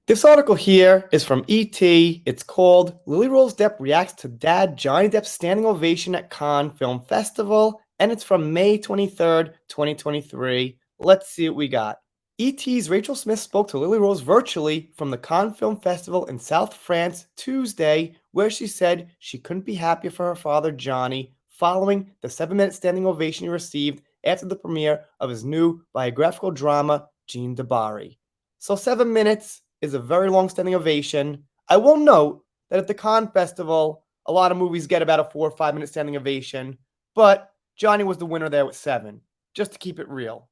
This article here is from ET. It's called Rose Depp Reacts to Dad Johnny Depp's Standing Ovation at Cannes Film Festival, and it's from May 23rd, 2023. Let's see what we got. ET's Rachel Smith spoke to Lily Rose virtually from the Cannes Film Festival in South France Tuesday, where she said she couldn't be happier for her father Johnny following the 7-minute standing ovation he received after the premiere of his new biographical drama, Jean Debarry. So 7 minutes is a very long standing ovation. I will note that at the Cannes Festival, a lot of movies get about a 4 or 5 minute standing ovation, but Johnny was the winner there with 7, just to keep it real.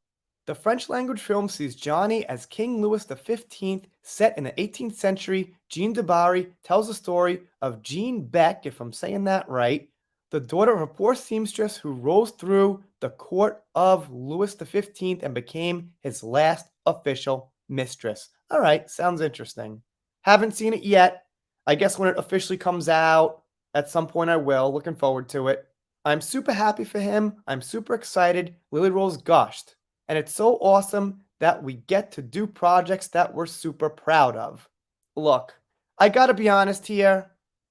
The French language film sees Johnny as King Louis XV, set in the 18th century. Jean Debarry tells the story of Jean Beck, if I'm saying that right, the daughter of a poor seamstress who rose through the court of Louis XV and became his last official mistress. All right, sounds interesting. Haven't seen it yet. I guess when it officially comes out, at some point I will. Looking forward to it. I'm super happy for him. I'm super excited. Lily Rose gushed. And it's so awesome that we get to do projects that we're super proud of. Look, I gotta be honest here,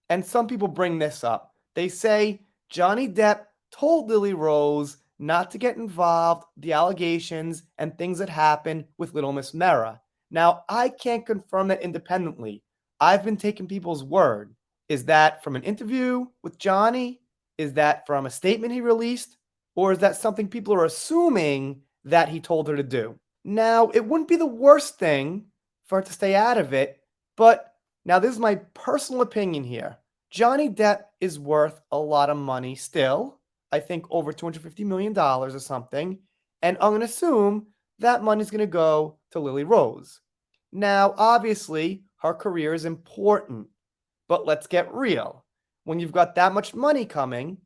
and some people bring this up. They say Johnny Depp told Lily Rose not to get involved, the allegations and things that happened with Little Miss Mera. Now, I can't confirm that independently. I've been taking people's word. Is that from an interview with Johnny? Is that from a statement he released? Or is that something people are assuming that he told her to do? Now, it wouldn't be the worst thing for her to stay out of it, but now this is my personal opinion here. Johnny Depp is worth a lot of money still. I think over $250 million or something. And I'm going to assume that money's going to go to Lily Rose. Now, obviously, her career is important, but let's get real. When you've got that much money coming,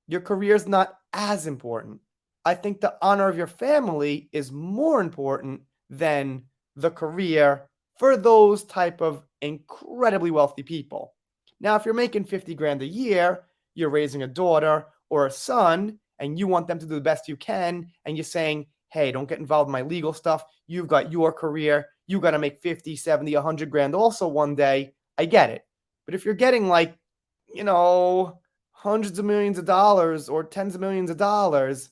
your career is not as important. I think the honor of your family is more important than the career for those type of incredibly wealthy people. Now, if you're making 50 grand a year, you're raising a daughter or a son, and you want them to do the best you can, and you're saying, hey, don't get involved in my legal stuff. You've got your career. You got to make 50, 70, 100 grand also one day. I get it. But if you're getting like, hundreds of millions of dollars or tens of millions of dollars,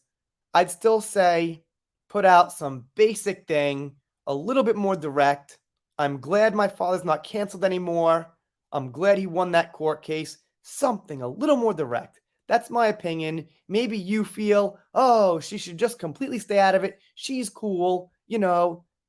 I'd still say put out some basic thing, a little bit more direct. I'm glad my father's not canceled anymore. I'm glad he won that court case. Something a little more direct. That's my opinion. Maybe you feel, oh, she should just completely stay out of it. She's cool,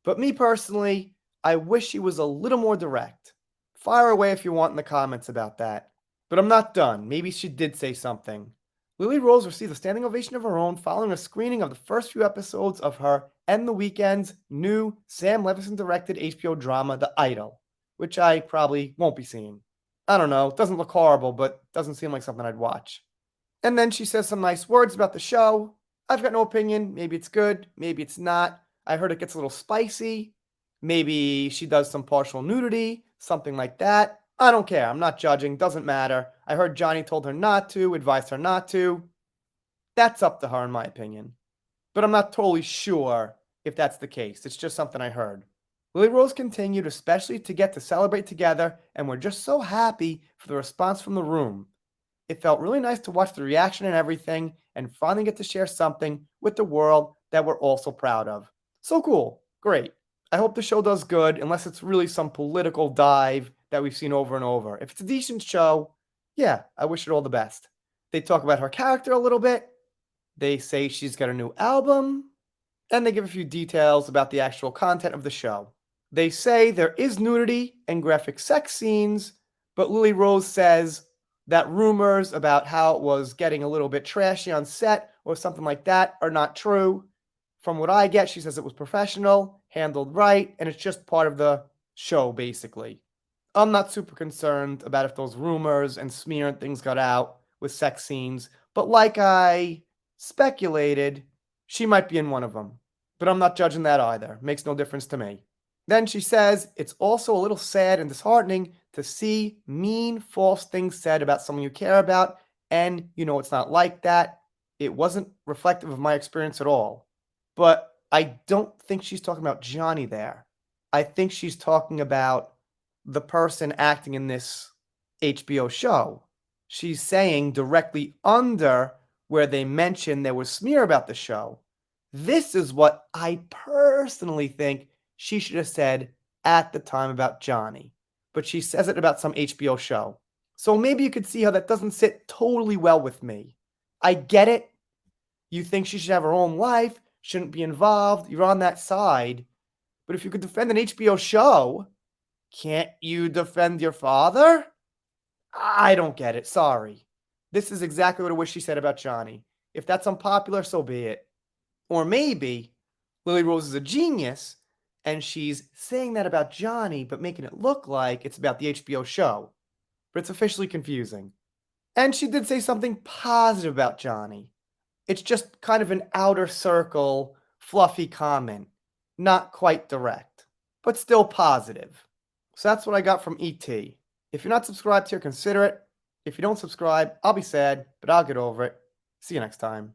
But me personally, I wish she was a little more direct. Fire away if you want in the comments about that. But I'm not done. Maybe she did say something. Lily Rose received a standing ovation of her own following a screening of the first few episodes of her and the Weeknd's new Sam Levinson-directed HBO drama, The Idol, which I probably won't be seeing. I don't know. It doesn't look horrible, but doesn't seem like something I'd watch. And then she says some nice words about the show. I've got no opinion. Maybe it's good. Maybe it's not. I heard it gets a little spicy. Maybe she does some partial nudity, something like that. I don't care. I'm not judging. Doesn't matter. I heard Johnny told her not to, advised her not to. That's up to her, in my opinion. But I'm not totally sure if that's the case. It's just something I heard. Lily Rose continued, especially to get to celebrate together, and we're just so happy for the response from the room. It felt really nice to watch the reaction and everything, and finally get to share something with the world that we're all so proud of. So cool. Great. I hope the show does good, unless it's really some political dive that we've seen over and over. If it's a decent show, yeah, I wish her all the best. They talk about her character a little bit. They say she's got a new album, and they give a few details about the actual content of the show. They say there is nudity and graphic sex scenes, but Lily Rose says that rumors about how it was getting a little bit trashy on set or something like that are not true. From what I get, she says it was professional, handled right, and it's just part of the show, basically. I'm not super concerned about if those rumors and smear and things got out with sex scenes, but like I speculated, she might be in one of them. But I'm not judging that either. Makes no difference to me. Then she says, it's also a little sad and disheartening to see mean, false things said about someone you care about, and it's not like that. It wasn't reflective of my experience at all. But I don't think she's talking about Johnny there. I think she's talking about the person acting in this HBO show. She's saying directly under where they mention there was smear about the show. This is what I personally think she should have said at the time about Johnny. But she says it about some HBO show. So maybe you could see how that doesn't sit totally well with me. I get it. You think she should have her own life, shouldn't be involved. You're on that side. But if you could defend an HBO show, can't you defend your father? I don't get it. Sorry. This is exactly what I wish she said about Johnny. If that's unpopular, so be it. Or maybe Lily Rose is a genius and she's saying that about Johnny, but making it look like it's about the HBO show. But it's officially confusing. And she did say something positive about Johnny. It's just kind of an outer circle, fluffy comment. Not quite direct, but still positive. So that's what I got from ET. If you're not subscribed here, consider it. If you don't subscribe, I'll be sad, but I'll get over it. See you next time.